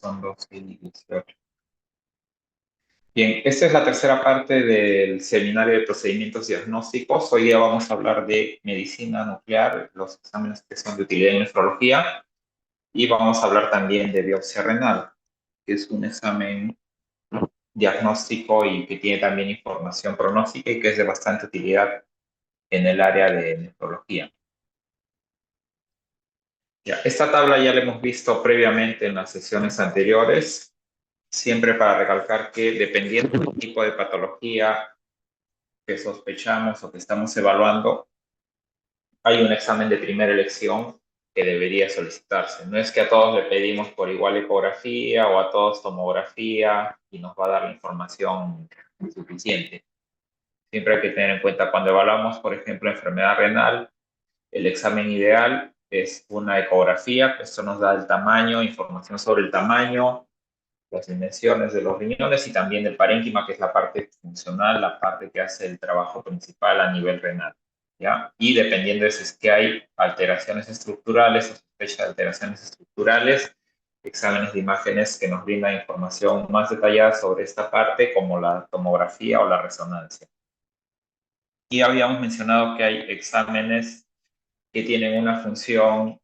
Son 12:18. Bien, esta es la tercera parte del seminario de procedimientos diagnósticos. Hoy día vamos a hablar de medicina nuclear, los exámenes que son de utilidad en nefrología, y vamos a hablar también de biopsia renal, que es un examen diagnóstico y que tiene también información pronóstica y que es de bastante utilidad en el área de nefrología. Ya, esta tabla ya la hemos visto previamente en las sesiones anteriores, siempre para recalcar que dependiendo del tipo de patología que sospechamos o que estamos evaluando, hay un examen de primera elección que debería solicitarse. No es que a todos le pedimos por igual ecografía o a todos tomografía y nos va a dar la información suficiente. Siempre hay que tener en cuenta cuando evaluamos, por ejemplo, enfermedad renal, el examen ideal es una ecografía. Esto nos da el tamaño, información sobre el tamaño, las dimensiones de los riñones y también el parénquima, que es la parte funcional, la parte que hace el trabajo principal a nivel renal, ¿ya? Y dependiendo de si es que hay alteraciones estructurales o sospecha de alteraciones estructurales, exámenes de imágenes que nos brindan información más detallada sobre esta parte, como la tomografía o la resonancia. Y habíamos mencionado que hay exámenes que tienen una función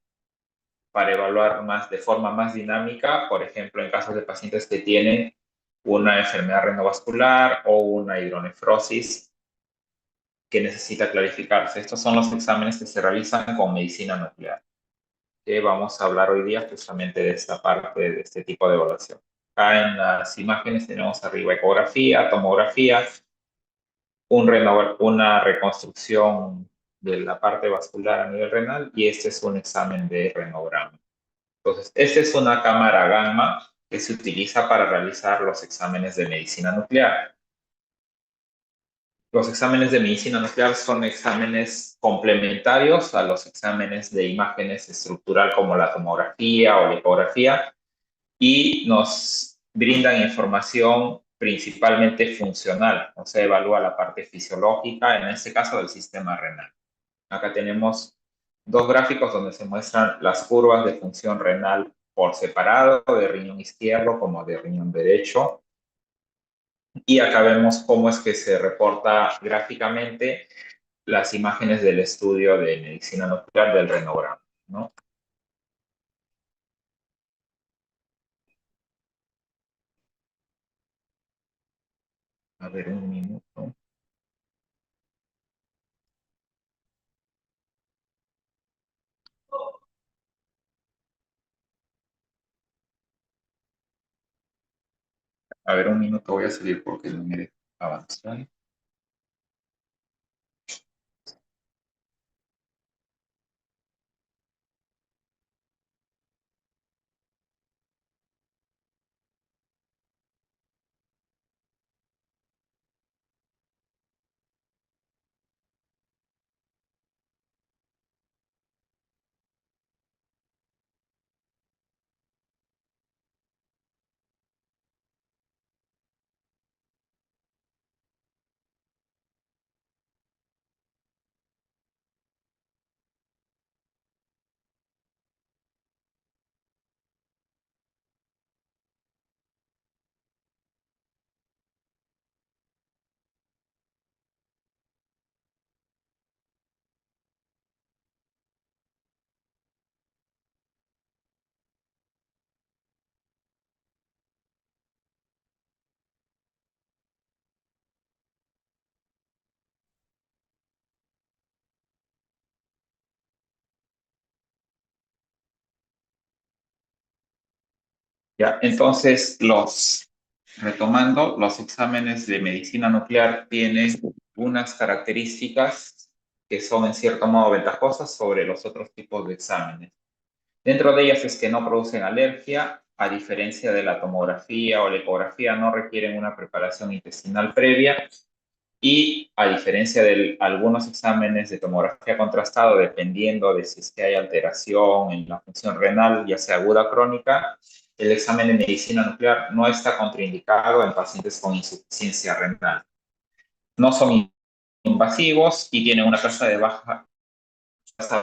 para evaluar más de forma más dinámica, por ejemplo, en casos de pacientes que tienen una enfermedad renovascular o una hidronefrosis que necesita clarificarse. Estos son los exámenes que se realizan con medicina nuclear, que vamos a hablar hoy día justamente de esta parte, de este tipo de evaluación. Acá en las imágenes tenemos arriba ecografía, tomografía, una reconstrucción de la parte vascular a nivel renal y este es un examen de renograma. Entonces, esta es una cámara gamma que se utiliza para realizar los exámenes de medicina nuclear. Los exámenes de medicina nuclear son exámenes complementarios a los exámenes de imágenes estructural como la tomografía o la ecografía y nos brindan información principalmente funcional, o sea, evalúa la parte fisiológica, en este caso del sistema renal. Acá tenemos dos gráficos donde se muestran las curvas de función renal por separado, de riñón izquierdo como de riñón derecho. Y acá vemos cómo es que se reporta gráficamente las imágenes del estudio de medicina nuclear del renograma, ¿no? A ver, un minuto. A ver, un minuto voy a salir porque no me deja avanzar. Ya, entonces, retomando, los exámenes de medicina nuclear tienen unas características que son en cierto modo ventajosas sobre los otros tipos de exámenes. Dentro de ellas es que no producen alergia, a diferencia de la tomografía o la ecografía, no requieren una preparación intestinal previa y a diferencia de algunos exámenes de tomografía contrastado, dependiendo de si es que hay alteración en la función renal, ya sea aguda o crónica, el examen de medicina nuclear no está contraindicado en pacientes con insuficiencia renal. No son invasivos y tienen una tasa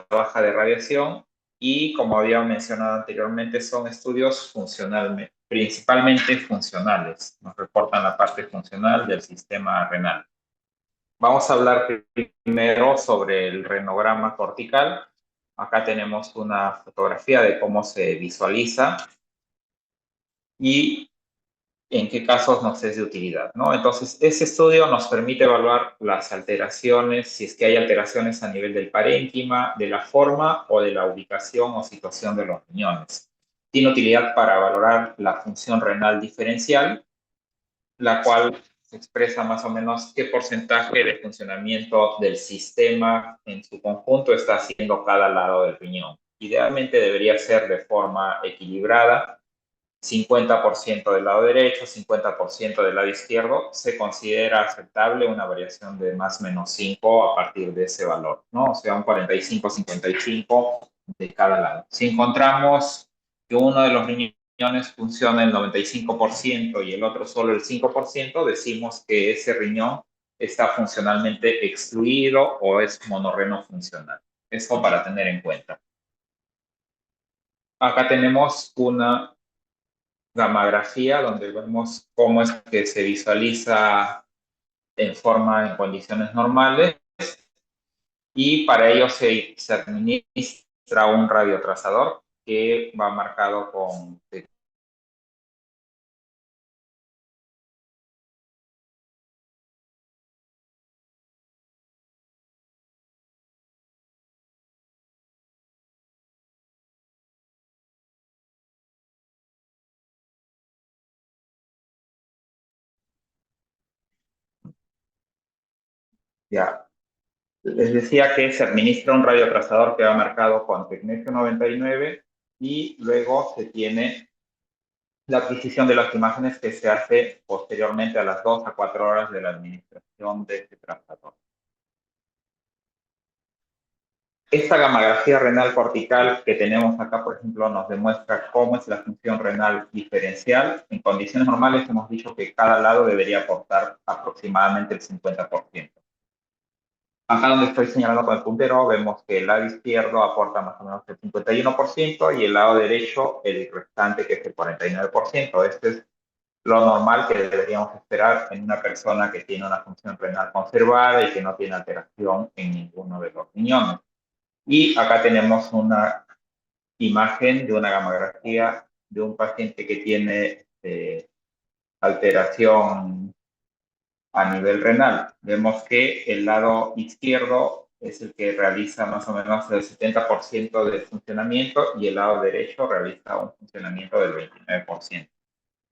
baja de radiación y, como había mencionado anteriormente, son estudios funcionalmente principalmente funcionales. Nos reportan la parte funcional del sistema renal. Vamos a hablar primero sobre el renograma cortical. Acá tenemos una fotografía de cómo se visualiza y en qué casos nos es de utilidad, ¿no? Entonces, ese estudio nos permite evaluar las alteraciones, si es que hay alteraciones a nivel del parénquima, de la forma o de la ubicación o situación de los riñones. Tiene utilidad para valorar la función renal diferencial, la cual expresa más o menos qué porcentaje de funcionamiento del sistema en su conjunto está haciendo cada lado del riñón. Idealmente debería ser de forma equilibrada, 50% del lado derecho, 50% del lado izquierdo. Se considera aceptable una variación de más o menos 5 a partir de ese valor, ¿no? O sea, un 45-55 de cada lado. Si encontramos que uno de los riñones funciona el 95% y el otro solo el 5%, decimos que ese riñón está funcionalmente excluido o es monorreno funcional. Eso para tener en cuenta. Acá tenemos una gammagrafía donde vemos cómo es que se visualiza en condiciones normales, y para ello se administra un radiotrazador que va marcado con... Ya, les decía que se administra un radiotrazador que va marcado con tecnesio 99 y luego se tiene la adquisición de las imágenes que se hace posteriormente a las 2 a 4 horas de la administración de este trazador. Esta gammagrafía renal cortical que tenemos acá, por ejemplo, nos demuestra cómo es la función renal diferencial. En condiciones normales hemos dicho que cada lado debería aportar aproximadamente el 50%. Acá donde estoy señalando con el puntero, vemos que el lado izquierdo aporta más o menos el 51% y el lado derecho el restante, que es el 49%. Este es lo normal que deberíamos esperar en una persona que tiene una función renal conservada y que no tiene alteración en ninguno de los riñones. Y acá tenemos una imagen de una gammagrafía de un paciente que tiene alteración a nivel renal. Vemos que el lado izquierdo es el que realiza más o menos el 70% del funcionamiento y el lado derecho realiza un funcionamiento del 29%.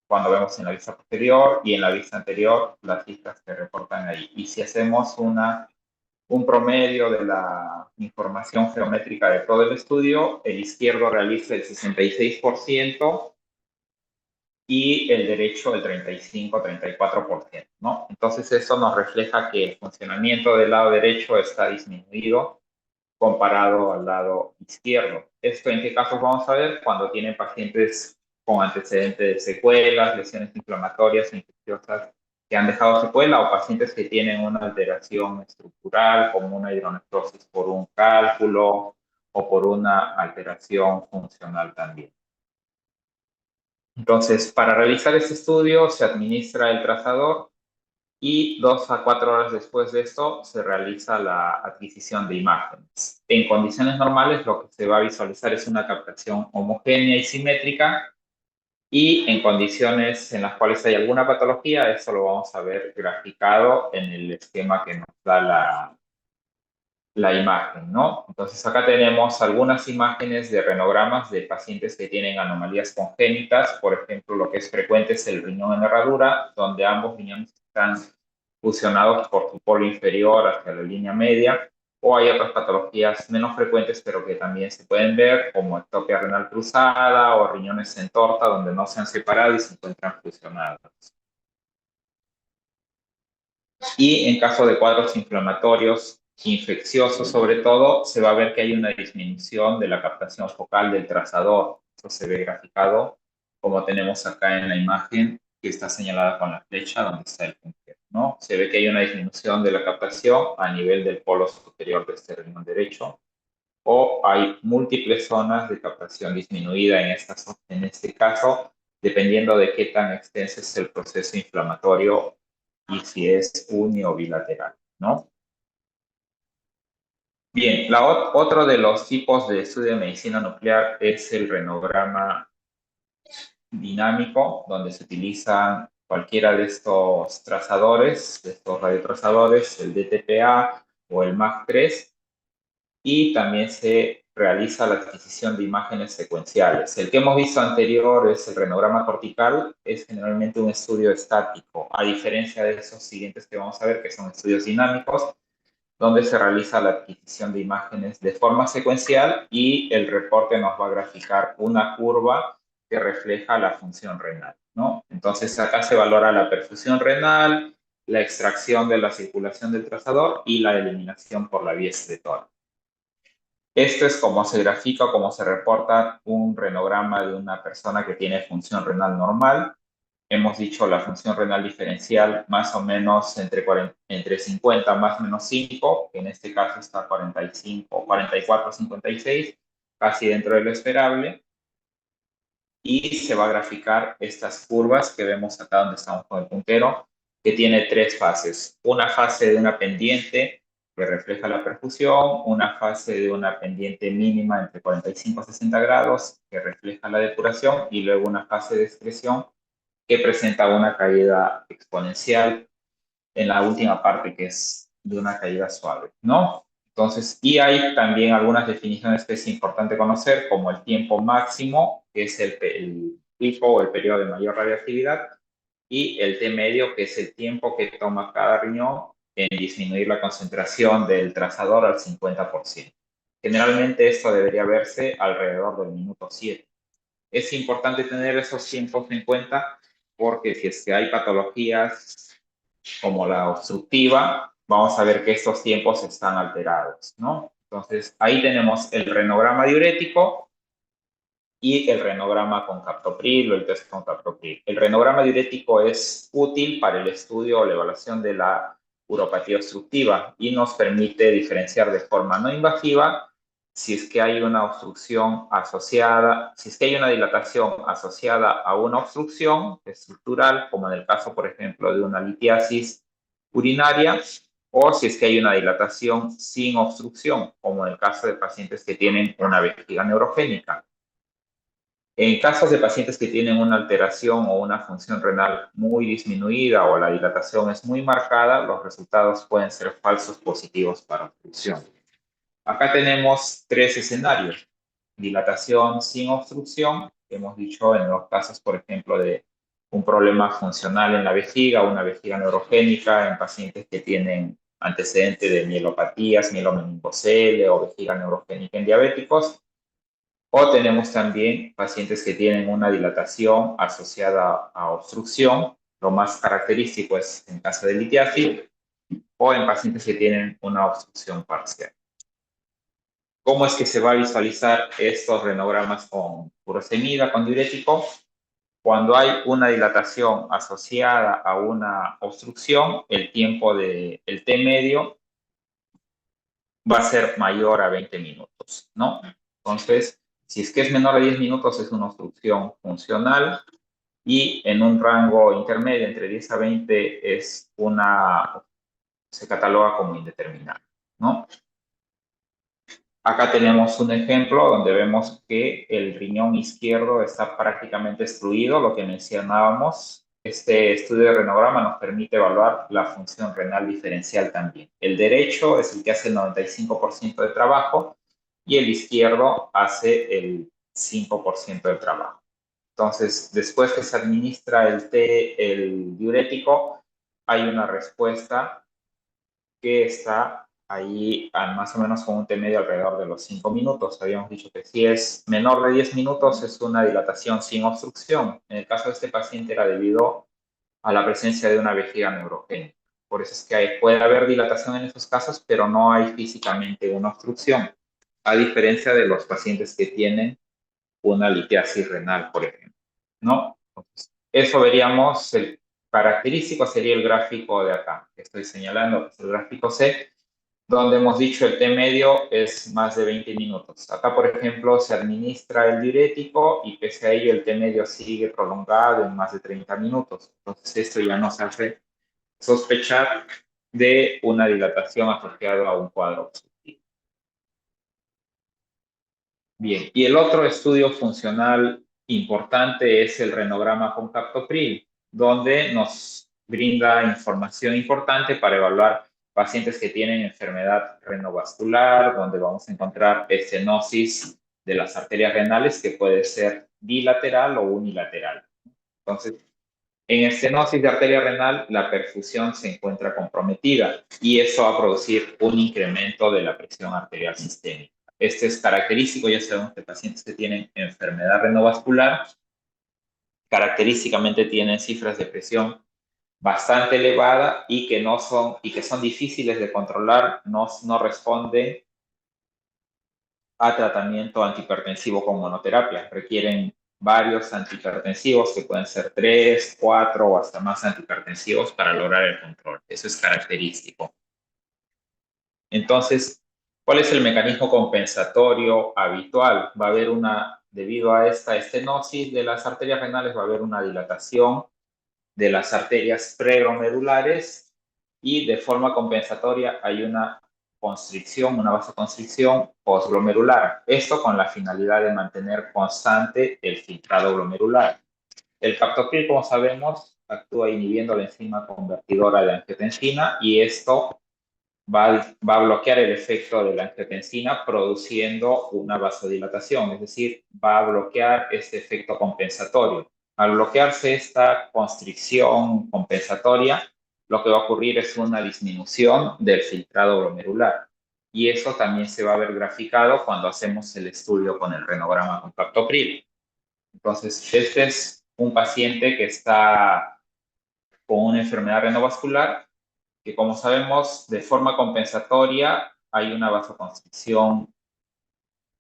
Cuando vemos en la vista posterior y en la vista anterior, las cifras se reportan ahí. Y si hacemos un promedio de la información geométrica de todo el estudio, el izquierdo realiza el 66% y el derecho el 35-34%, ¿no? Entonces eso nos refleja que el funcionamiento del lado derecho está disminuido comparado al lado izquierdo. ¿Esto en qué casos vamos a ver? Cuando tienen pacientes con antecedentes de secuelas, lesiones inflamatorias e infecciosas que han dejado secuela, o pacientes que tienen una alteración estructural como una hidronefrosis por un cálculo o por una alteración funcional también. Entonces, para realizar este estudio se administra el trazador y 2 a 4 horas después de esto se realiza la adquisición de imágenes. En condiciones normales lo que se va a visualizar es una captación homogénea y simétrica, y en condiciones en las cuales hay alguna patología, eso lo vamos a ver graficado en el esquema que nos da la imagen, ¿no? Entonces acá tenemos algunas imágenes de renogramas de pacientes que tienen anomalías congénitas. Por ejemplo, lo que es frecuente es el riñón en herradura, donde ambos riñones están fusionados por su polo inferior hacia la línea media, o hay otras patologías menos frecuentes, pero que también se pueden ver, como ectopia renal cruzada o riñones en torta, donde no se han separado y se encuentran fusionados. Y en caso de cuadros inflamatorios, infecciosos sobre todo, se va a ver que hay una disminución de la captación focal del trazador. Eso se ve graficado como tenemos acá en la imagen que está señalada con la flecha donde está el puntero, ¿no? Se ve que hay una disminución de la captación a nivel del polo superior de este riñón derecho, o hay múltiples zonas de captación disminuida en este caso, dependiendo de qué tan extenso es el proceso inflamatorio y si es uni o bilateral, ¿no? Bien, otro de los tipos de estudio de medicina nuclear es el renograma dinámico, donde se utilizan cualquiera de estos trazadores, de estos radiotrazadores, el DTPA o el MAC3, y también se realiza la adquisición de imágenes secuenciales. El que hemos visto anterior es el renograma cortical, es generalmente un estudio estático, a diferencia de esos siguientes que vamos a ver, que son estudios dinámicos, donde se realiza la adquisición de imágenes de forma secuencial y el reporte nos va a graficar una curva que refleja la función renal, ¿no? Entonces acá se valora la perfusión renal, la extracción de la circulación del trazador y la eliminación por la vía excretora. Esto es como se grafica, como se reporta un renograma de una persona que tiene función renal normal. Hemos dicho la función renal diferencial más o menos entre 50 más o menos 5, que en este caso está 45, 44, 56, casi dentro de lo esperable. Y se va a graficar estas curvas que vemos acá donde estamos con el puntero, que tiene tres fases. Una fase de una pendiente que refleja la perfusión, una fase de una pendiente mínima entre 45 y 60 grados que refleja la depuración y luego una fase de excreción que presenta una caída exponencial en la última parte, que es de una caída suave, ¿no? Entonces, y hay también algunas definiciones que es importante conocer, como el tiempo máximo, que es el pico o el periodo de mayor radiactividad, y el T medio, que es el tiempo que toma cada riñón en disminuir la concentración del trazador al 50%. Generalmente esto debería verse alrededor del minuto 7. Es importante tener esos tiempos en cuenta porque si es que hay patologías como la obstructiva, vamos a ver que estos tiempos están alterados, ¿no? Entonces, ahí tenemos el renograma diurético y el renograma con captopril o el test con captopril. El renograma diurético es útil para el estudio o la evaluación de la uropatía obstructiva y nos permite diferenciar de forma no invasiva si es que hay una obstrucción asociada, si es que hay una dilatación asociada a una obstrucción estructural, como en el caso, por ejemplo, de una litiasis urinaria, o si es que hay una dilatación sin obstrucción, como en el caso de pacientes que tienen una vejiga neurogénica. En casos de pacientes que tienen una alteración o una función renal muy disminuida o la dilatación es muy marcada, los resultados pueden ser falsos positivos para obstrucción. Acá tenemos tres escenarios. Dilatación sin obstrucción, que hemos dicho en los casos, por ejemplo, de un problema funcional en la vejiga, una vejiga neurogénica en pacientes que tienen antecedente de mielopatías, mielomeningocele o vejiga neurogénica en diabéticos. O tenemos también pacientes que tienen una dilatación asociada a obstrucción. Lo más característico es en caso de litiasis o en pacientes que tienen una obstrucción parcial. ¿Cómo es que se va a visualizar estos renogramas con furosemida, con diurético? Cuando hay una dilatación asociada a una obstrucción, el tiempo del T medio va a ser mayor a 20 minutos, ¿no? Entonces, si es que es menor a 10 minutos, es una obstrucción funcional y en un rango intermedio entre 10 a 20 se cataloga como indeterminada, ¿no? Acá tenemos un ejemplo donde vemos que el riñón izquierdo está prácticamente excluido, lo que mencionábamos. Este estudio de renograma nos permite evaluar la función renal diferencial también. El derecho es el que hace el 95% del trabajo y el izquierdo hace el 5% del trabajo. Entonces, después que se administra el diurético, hay una respuesta que está ahí más o menos con un T medio alrededor de los 5 minutos. Habíamos dicho que si es menor de 10 minutos es una dilatación sin obstrucción. En el caso de este paciente era debido a la presencia de una vejiga neurogénica. Por eso es que puede haber dilatación en esos casos, pero no hay físicamente una obstrucción, a diferencia de los pacientes que tienen una litiasis renal, por ejemplo, ¿no? Entonces, eso veríamos, el característico sería el gráfico de acá, que estoy señalando, que es el gráfico C, donde hemos dicho el té medio es más de 20 minutos. Acá, por ejemplo, se administra el diurético y pese a ello el té medio sigue prolongado en más de 30 minutos. Entonces, esto ya nos hace sospechar de una dilatación asociada a un cuadro obstructivo. Bien, y el otro estudio funcional importante es el renograma con captopril, donde nos brinda información importante para evaluar pacientes que tienen enfermedad renovascular, donde vamos a encontrar estenosis de las arterias renales que puede ser bilateral o unilateral. Entonces, en estenosis de arteria renal, la perfusión se encuentra comprometida y eso va a producir un incremento de la presión arterial sistémica. Este es característico, ya sabemos que pacientes que tienen enfermedad renovascular característicamente tienen cifras de presión bastante elevada y que son difíciles de controlar, no responden a tratamiento antihipertensivo con monoterapia. Requieren varios antihipertensivos, que pueden ser 3, 4 o hasta más antihipertensivos para lograr el control. Eso es característico. Entonces, ¿cuál es el mecanismo compensatorio habitual? Va a haber debido a esta estenosis de las arterias renales, va a haber una dilatación de las arterias preglomerulares y de forma compensatoria hay una constricción, una vasoconstricción postglomerular. Esto con la finalidad de mantener constante el filtrado glomerular. El captopril, como sabemos, actúa inhibiendo la enzima convertidora de angiotensina y esto va a bloquear el efecto de la angiotensina produciendo una vasodilatación, es decir, va a bloquear este efecto compensatorio. Al bloquearse esta constricción compensatoria, lo que va a ocurrir es una disminución del filtrado glomerular. Y eso también se va a ver graficado cuando hacemos el estudio con el renograma con captopril. Entonces, este es un paciente que está con una enfermedad renovascular que, como sabemos, de forma compensatoria hay una vasoconstricción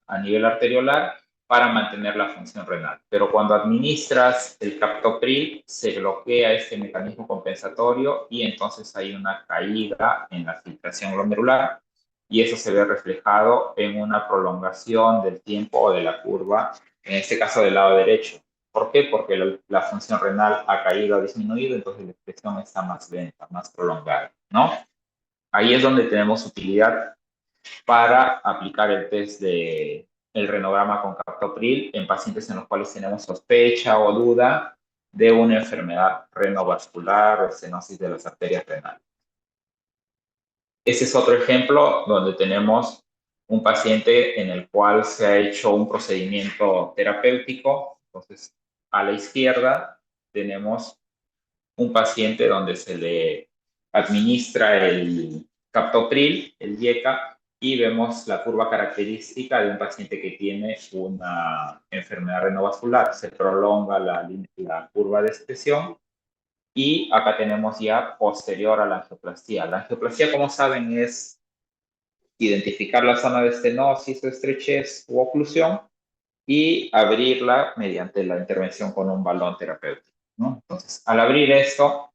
a nivel arteriolar para mantener la función renal. Pero cuando administras el captopril, se bloquea este mecanismo compensatorio y entonces hay una caída en la filtración glomerular y eso se ve reflejado en una prolongación del tiempo de la curva, en este caso del lado derecho. ¿Por qué? Porque la función renal ha caído, ha disminuido, entonces la expresión está más lenta, más prolongada, ¿no? Ahí es donde tenemos utilidad para aplicar el test de el renograma con captopril en pacientes en los cuales tenemos sospecha o duda de una enfermedad renovascular o estenosis de las arterias renales. Ese es otro ejemplo donde tenemos un paciente en el cual se ha hecho un procedimiento terapéutico. Entonces, a la izquierda tenemos un paciente donde se le administra el captopril, el YECA, y vemos la curva característica de un paciente que tiene una enfermedad renovascular. Se prolonga la curva de expresión y acá tenemos ya posterior a la angioplastía. La angioplastía, como saben, es identificar la zona de estenosis o estrechez u oclusión y abrirla mediante la intervención con un balón terapéutico, ¿no? Entonces, al abrir esto,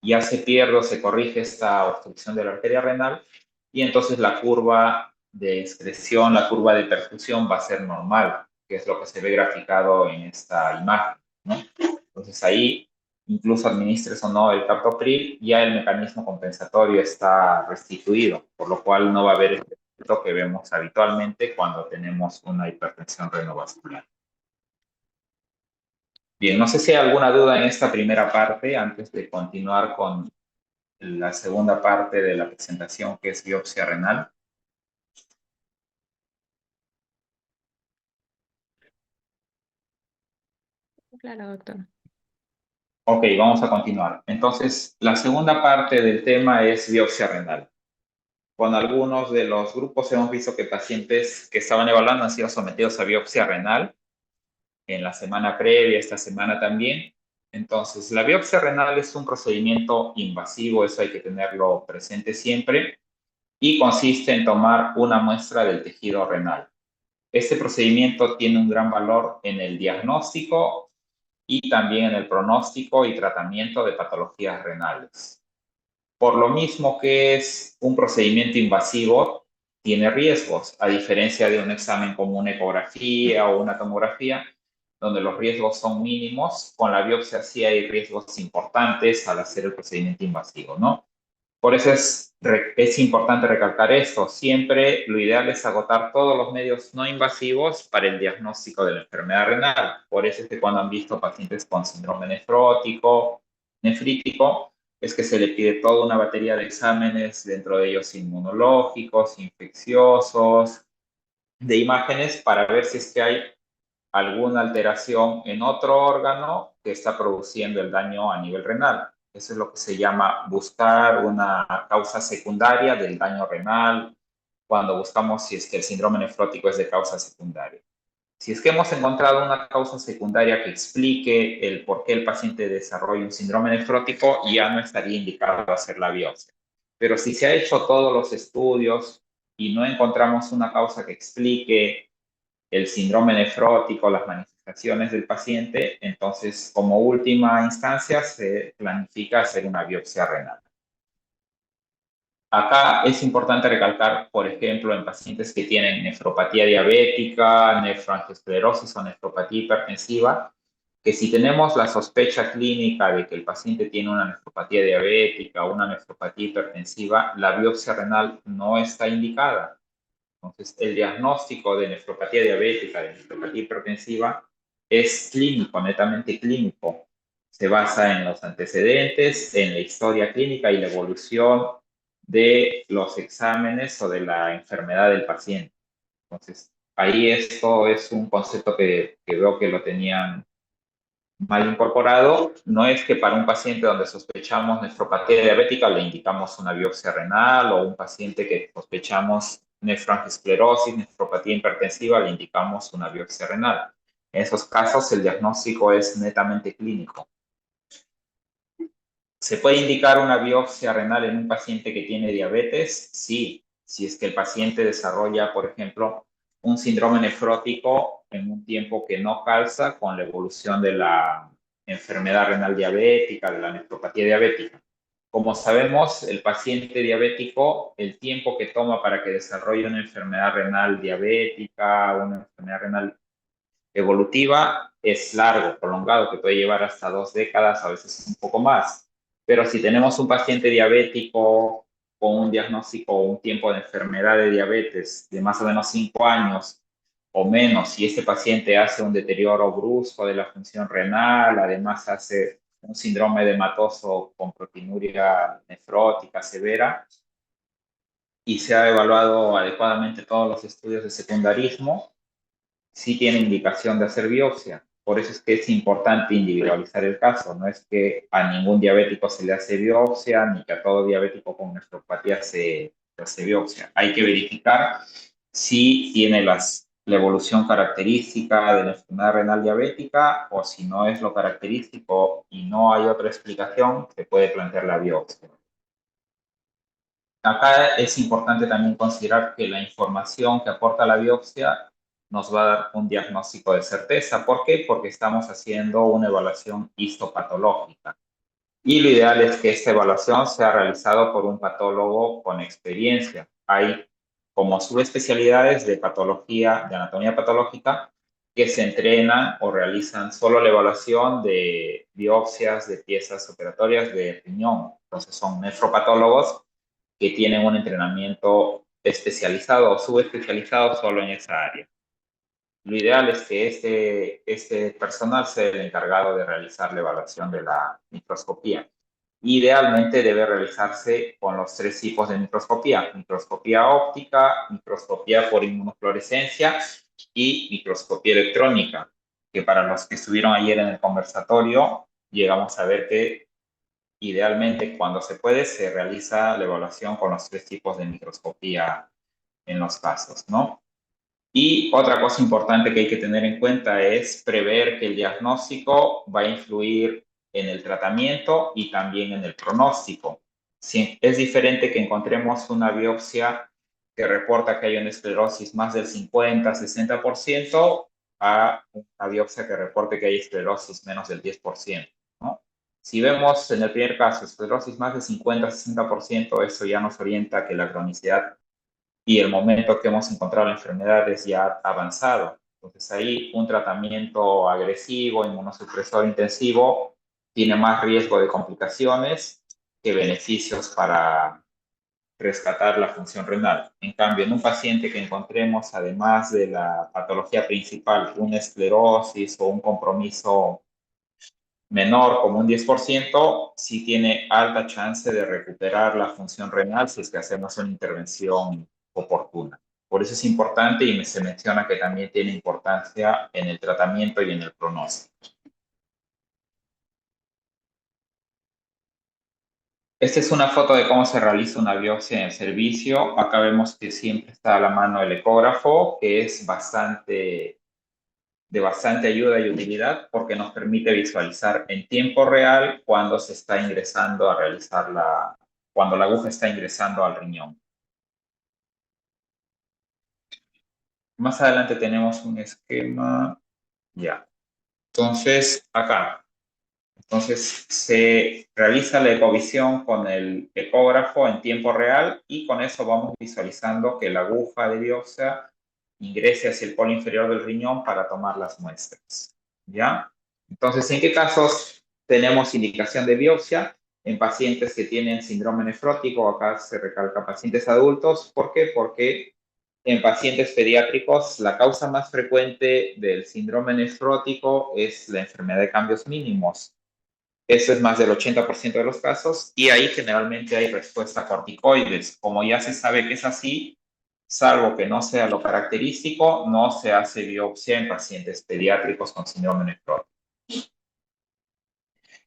ya se pierde o se corrige esta obstrucción de la arteria renal y entonces la curva de excreción, la curva de perfusión va a ser normal, que es lo que se ve graficado en esta imagen, ¿no? Entonces ahí, incluso administres o no el captopril, ya el mecanismo compensatorio está restituido, por lo cual no va a haber el efecto que vemos habitualmente cuando tenemos una hipertensión renovascular. Bien, no sé si hay alguna duda en esta primera parte antes de continuar con la segunda parte de la presentación, que es biopsia renal. Claro, doctor. Ok, vamos a continuar. Entonces, la segunda parte del tema es biopsia renal. Con algunos de los grupos hemos visto que pacientes que estaban evaluando han sido sometidos a biopsia renal en la semana previa, esta semana también. Entonces, la biopsia renal es un procedimiento invasivo, eso hay que tenerlo presente siempre, y consiste en tomar una muestra del tejido renal. Este procedimiento tiene un gran valor en el diagnóstico y también en el pronóstico y tratamiento de patologías renales. Por lo mismo que es un procedimiento invasivo, tiene riesgos, a diferencia de un examen como una ecografía o una tomografía, donde los riesgos son mínimos. Con la biopsia sí hay riesgos importantes al hacer el procedimiento invasivo, ¿no? Por eso es importante recalcar esto. Siempre lo ideal es agotar todos los medios no invasivos para el diagnóstico de la enfermedad renal. Por eso es que cuando han visto pacientes con síndrome nefrótico, nefrítico, es que se le pide toda una batería de exámenes, dentro de ellos inmunológicos, infecciosos, de imágenes, para ver si es que hay alguna alteración en otro órgano que está produciendo el daño a nivel renal. Eso es lo que se llama buscar una causa secundaria del daño renal cuando buscamos si es que el síndrome nefrótico es de causa secundaria. Si es que hemos encontrado una causa secundaria que explique el por qué el paciente desarrolla un síndrome nefrótico, ya no estaría indicado hacer la biopsia. Pero si se ha hecho todos los estudios y no encontramos una causa que explique el síndrome nefrótico, las manifestaciones del paciente, entonces como última instancia se planifica hacer una biopsia renal. Acá es importante recalcar, por ejemplo, en pacientes que tienen nefropatía diabética, nefroangiosclerosis o nefropatía hipertensiva, que si tenemos la sospecha clínica de que el paciente tiene una nefropatía diabética o una nefropatía hipertensiva, la biopsia renal no está indicada. Entonces, el diagnóstico de nefropatía diabética, de nefropatía hipertensiva, es clínico, netamente clínico. Se basa en los antecedentes, en la historia clínica y la evolución de los exámenes o de la enfermedad del paciente. Entonces, ahí esto es un concepto que veo que lo tenían mal incorporado. No es que para un paciente donde sospechamos nefropatía diabética le indicamos una biopsia renal, o un paciente que sospechamos nefroangiosclerosis, nefropatía hipertensiva, le indicamos una biopsia renal. En esos casos el diagnóstico es netamente clínico. ¿Se puede indicar una biopsia renal en un paciente que tiene diabetes? Sí, si es que el paciente desarrolla, por ejemplo, un síndrome nefrótico en un tiempo que no calza con la evolución de la enfermedad renal diabética, de la nefropatía diabética. Como sabemos, el paciente diabético, el tiempo que toma para que desarrolle una enfermedad renal diabética, una enfermedad renal evolutiva, es largo, prolongado, que puede llevar hasta 2 décadas, a veces un poco más. Pero si tenemos un paciente diabético con un diagnóstico o un tiempo de enfermedad de diabetes de más o menos 5 años o menos, si este paciente hace un deterioro brusco de la función renal, además hace un síndrome edematoso con proteinuria nefrótica severa, y se ha evaluado adecuadamente todos los estudios de secundarismo, sí tiene indicación de hacer biopsia. Por eso es que es importante individualizar el caso. No es que a ningún diabético se le hace biopsia, ni que a todo diabético con nefropatía se hace biopsia. Hay que verificar si tiene la evolución característica de la enfermedad renal diabética, o si no es lo característico y no hay otra explicación, se puede plantear la biopsia. Acá es importante también considerar que la información que aporta la biopsia nos va a dar un diagnóstico de certeza. ¿Por qué? Porque estamos haciendo una evaluación histopatológica. Y lo ideal es que esta evaluación sea realizada por un patólogo con experiencia. Hay como subespecialidades de patología, de anatomía patológica, que se entrenan o realizan solo la evaluación de biopsias de piezas operatorias de riñón. Entonces son nefropatólogos que tienen un entrenamiento especializado o subespecializado solo en esa área. Lo ideal es que este personal sea el encargado de realizar la evaluación de la microscopía. Idealmente debe realizarse con los 3 tipos de microscopía: microscopía óptica, microscopía por inmunofluorescencia y microscopía electrónica, que para los que estuvieron ayer en el conversatorio, llegamos a ver que idealmente, cuando se puede, se realiza la evaluación con los 3 tipos de microscopía en los casos, ¿no? Y otra cosa importante que hay que tener en cuenta es prever que el diagnóstico va a influir en el tratamiento y también en el pronóstico. Si es diferente que encontremos una biopsia que reporta que hay una esclerosis más del 50-60% a una biopsia que reporte que hay esclerosis menos del 10%, ¿no? Si vemos en el primer caso esclerosis más de 50-60%, eso ya nos orienta a que la cronicidad y el momento que hemos encontrado la enfermedad es ya avanzado. Entonces ahí un tratamiento agresivo, inmunosupresor intensivo, tiene más riesgo de complicaciones que beneficios para rescatar la función renal. En cambio, en un paciente que encontremos, además de la patología principal, una esclerosis o un compromiso menor como un 10%, sí tiene alta chance de recuperar la función renal si es que hacemos una intervención oportuna. Por eso es importante y se menciona que también tiene importancia en el tratamiento y en el pronóstico. Esta es una foto de cómo se realiza una biopsia en el servicio. Acá vemos que siempre está a la mano el ecógrafo, que es de bastante ayuda y utilidad porque nos permite visualizar en tiempo real cuando se está ingresando a realizar cuando la aguja está ingresando al riñón. Más adelante tenemos un esquema, ya. Entonces, acá. Entonces, se realiza la ecovisión con el ecógrafo en tiempo real y con eso vamos visualizando que la aguja de biopsia ingrese hacia el polo inferior del riñón para tomar las muestras. ¿Ya? Entonces, ¿en qué casos tenemos indicación de biopsia? En pacientes que tienen síndrome nefrótico, acá se recalca pacientes adultos. ¿Por qué? Porque en pacientes pediátricos la causa más frecuente del síndrome nefrótico es la enfermedad de cambios mínimos. Eso es más del 80% de los casos y ahí generalmente hay respuesta a corticoides. Como ya se sabe que es así, salvo que no sea lo característico, no se hace biopsia en pacientes pediátricos con síndrome nefrótico.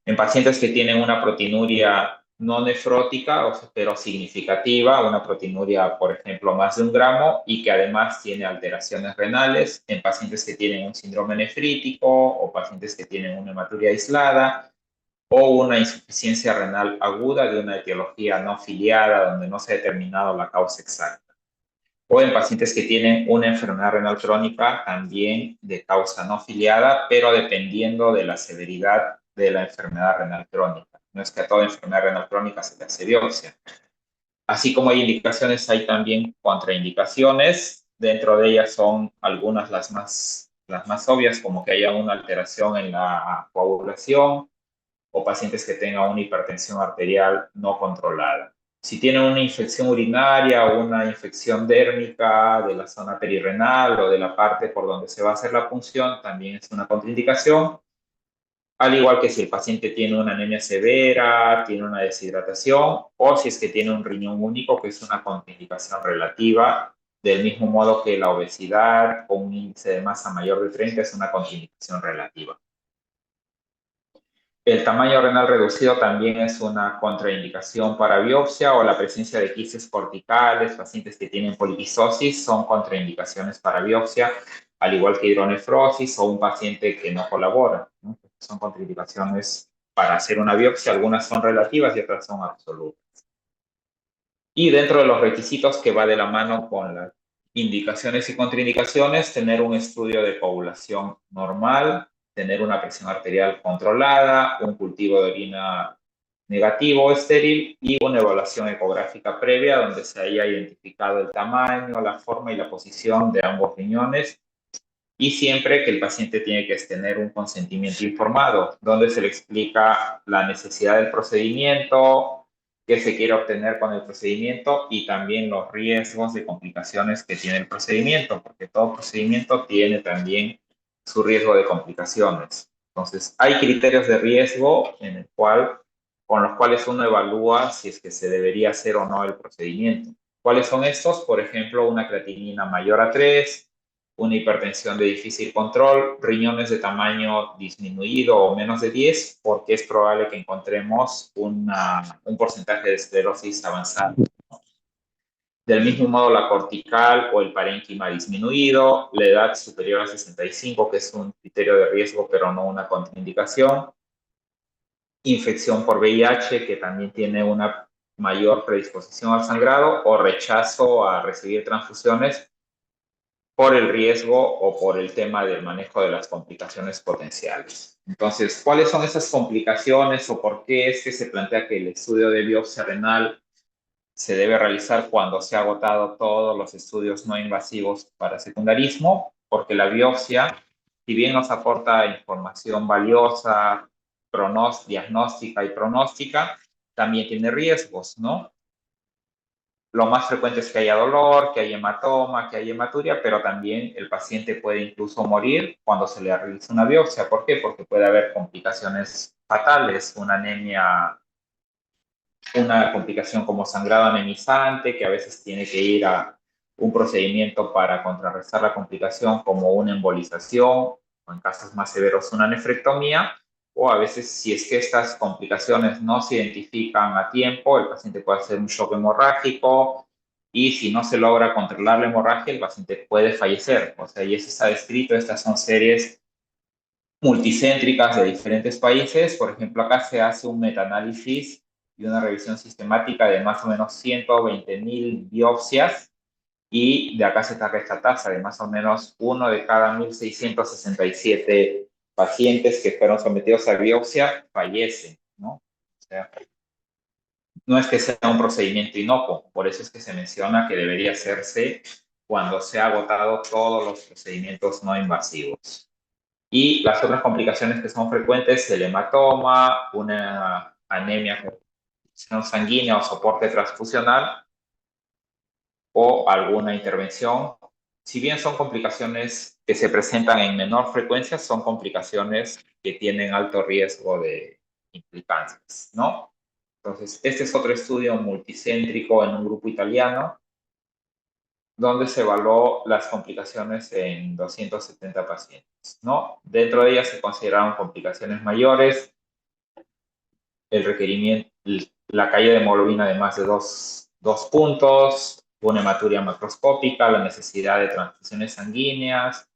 En pacientes que tienen una proteinuria no nefrótica, pero significativa, una proteinuria, por ejemplo, más de 1 gramo y que además tiene alteraciones renales, en pacientes que tienen un síndrome nefrítico o pacientes que tienen una hematuria aislada, o una insuficiencia renal aguda de una etiología no filiada donde no se ha determinado la causa exacta. O en pacientes que tienen una enfermedad renal crónica también de causa no filiada, pero dependiendo de la severidad de la enfermedad renal crónica. No es que a toda enfermedad renal crónica se le hace biopsia. Así como hay indicaciones, hay también contraindicaciones. Dentro de ellas son algunas las más obvias, como que haya una alteración en la coagulación, o pacientes que tengan una hipertensión arterial no controlada. Si tienen una infección urinaria o una infección dérmica de la zona perirrenal o de la parte por donde se va a hacer la punción, también es una contraindicación. Al igual que si el paciente tiene una anemia severa, tiene una deshidratación o si es que tiene un riñón único, que es una contraindicación relativa, del mismo modo que la obesidad o un índice de masa mayor de 30 es una contraindicación relativa. El tamaño renal reducido también es una contraindicación para biopsia o la presencia de quistes corticales, pacientes que tienen poliquistosis son contraindicaciones para biopsia, al igual que hidronefrosis o un paciente que no colabora, ¿no? Son contraindicaciones para hacer una biopsia, algunas son relativas y otras son absolutas. Y dentro de los requisitos que va de la mano con las indicaciones y contraindicaciones, tener un estudio de coagulación normal, tener una presión arterial controlada, un cultivo de orina negativo o estéril y una evaluación ecográfica previa donde se haya identificado el tamaño, la forma y la posición de ambos riñones. Y siempre que el paciente tiene que tener un consentimiento informado, donde se le explica la necesidad del procedimiento, qué se quiere obtener con el procedimiento y también los riesgos de complicaciones que tiene el procedimiento, porque todo procedimiento tiene también su riesgo de complicaciones. Entonces, hay criterios de riesgo con los cuales uno evalúa si es que se debería hacer o no el procedimiento. ¿Cuáles son estos? Por ejemplo, una creatinina mayor a 3, una hipertensión de difícil control, riñones de tamaño disminuido o menos de 10, porque es probable que encontremos un porcentaje de esclerosis avanzada. Del mismo modo, la cortical o el parénquima disminuido, la edad superior a 65, que es un criterio de riesgo, pero no una contraindicación. Infección por VIH, que también tiene una mayor predisposición al sangrado, o rechazo a recibir transfusiones, por el riesgo o por el tema del manejo de las complicaciones potenciales. Entonces, ¿cuáles son esas complicaciones o por qué es que se plantea que el estudio de biopsia renal se debe realizar cuando se ha agotado todos los estudios no invasivos para secundarismo? Porque la biopsia, si bien nos aporta información valiosa, diagnóstica y pronóstica, también tiene riesgos, ¿no? Lo más frecuente es que haya dolor, que haya hematoma, que haya hematuria, pero también el paciente puede incluso morir cuando se le realiza una biopsia. ¿Por qué? Porque puede haber complicaciones fatales, una anemia, una complicación como sangrado anemizante, que a veces tiene que ir a un procedimiento para contrarrestar la complicación, como una embolización, o en casos más severos una nefrectomía, o a veces si es que estas complicaciones no se identifican a tiempo, el paciente puede hacer un shock hemorrágico y si no se logra controlar la hemorragia, el paciente puede fallecer. O sea, y eso está descrito, estas son series multicéntricas de diferentes países. Por ejemplo, acá se hace un metaanálisis y una revisión sistemática de más o menos 120.000 biopsias y de acá se saca esta tasa de más o menos uno de cada 1.667 pacientes que fueron sometidos a biopsia fallecen, ¿no? O sea, no es que sea un procedimiento inocuo, por eso es que se menciona que debería hacerse cuando se ha agotado todos los procedimientos no invasivos. Y las otras complicaciones que son frecuentes, el hematoma, una anemia con sanguínea o soporte transfusional o alguna intervención. Si bien son complicaciones que se presentan en menor frecuencia, son complicaciones que tienen alto riesgo de implicancias, ¿no? Entonces, este es otro estudio multicéntrico en un grupo italiano donde se evaluó las complicaciones en 270 pacientes, ¿no? Dentro de ellas se consideraron complicaciones mayores, el requerimiento, la caída de hemoglobina de más de dos puntos, una hematuria macroscópica, la necesidad de transfusiones sanguíneas,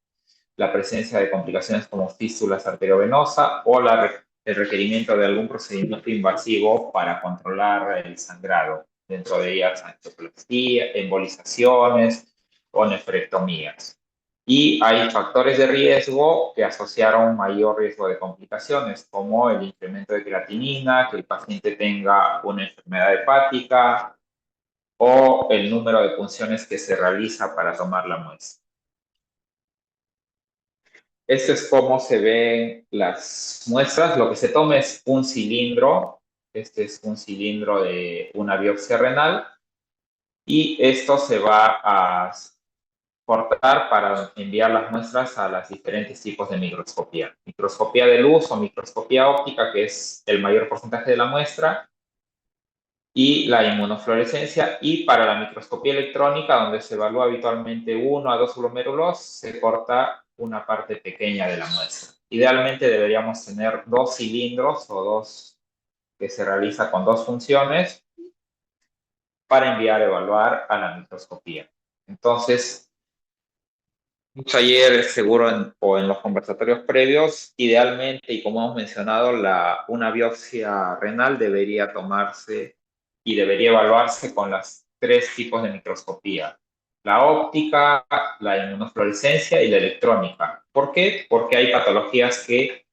la presencia de complicaciones como fístulas arteriovenosa o el requerimiento de algún procedimiento invasivo para controlar el sangrado, dentro de ellas angioplastia, embolizaciones o nefrectomías. Y hay factores de riesgo que asociaron mayor riesgo de complicaciones, como el incremento de creatinina, que el paciente tenga una enfermedad hepática o el número de punciones que se realiza para tomar la muestra. Esto es cómo se ven las muestras. Lo que se toma es un cilindro. Este es un cilindro de una biopsia renal. Y esto se va a cortar para enviar las muestras a los diferentes tipos de microscopía. Microscopía de luz o microscopía óptica, que es el mayor porcentaje de la muestra, y la inmunofluorescencia. Y para la microscopía electrónica, donde se evalúa habitualmente 1 a 2 glomérulos, se corta una parte pequeña de la muestra. Idealmente deberíamos tener dos cilindros o dos que se realiza con dos funciones para enviar a evaluar a la microscopía. Entonces, mucho ayer, seguro, o en los conversatorios previos, idealmente, y como hemos mencionado, una biopsia renal debería tomarse y debería evaluarse con los tres tipos de microscopía: la óptica, la inmunofluorescencia y la electrónica. ¿Por qué? Porque hay patologías que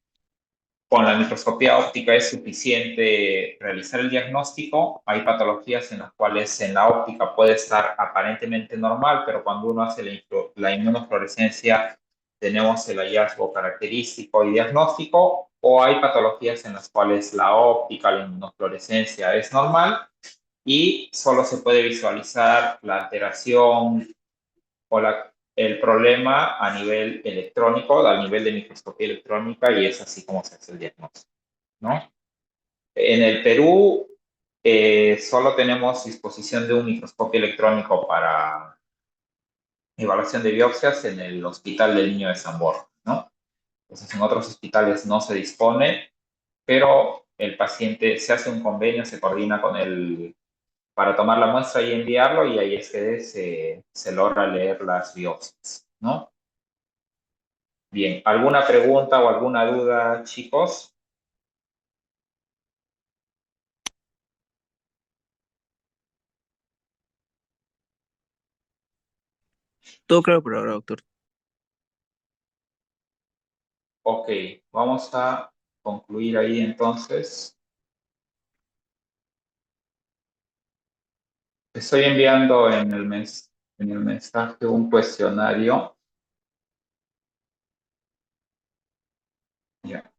con la microscopía óptica es suficiente realizar el diagnóstico. Hay patologías en las cuales en la óptica puede estar aparentemente normal, pero cuando uno hace la inmunofluorescencia tenemos el hallazgo característico y diagnóstico, o hay patologías en las cuales la óptica, la inmunofluorescencia es normal y solo se puede visualizar la alteración o el problema a nivel electrónico, a nivel de microscopía electrónica, y es así como se hace el diagnóstico, ¿no? En el Perú solo tenemos disposición de un microscopio electrónico para evaluación de biopsias en el Hospital del Niño de San Borja, ¿no? Entonces en otros hospitales no se dispone, pero el paciente se hace un convenio, se coordina con el para tomar la muestra y enviarlo, y ahí es que se logra leer las biopsias, ¿no? Bien, ¿alguna pregunta o alguna duda, chicos? Todo claro por ahora, doctor. Ok, vamos a concluir ahí entonces. Estoy enviando en el mensaje un cuestionario. Ya.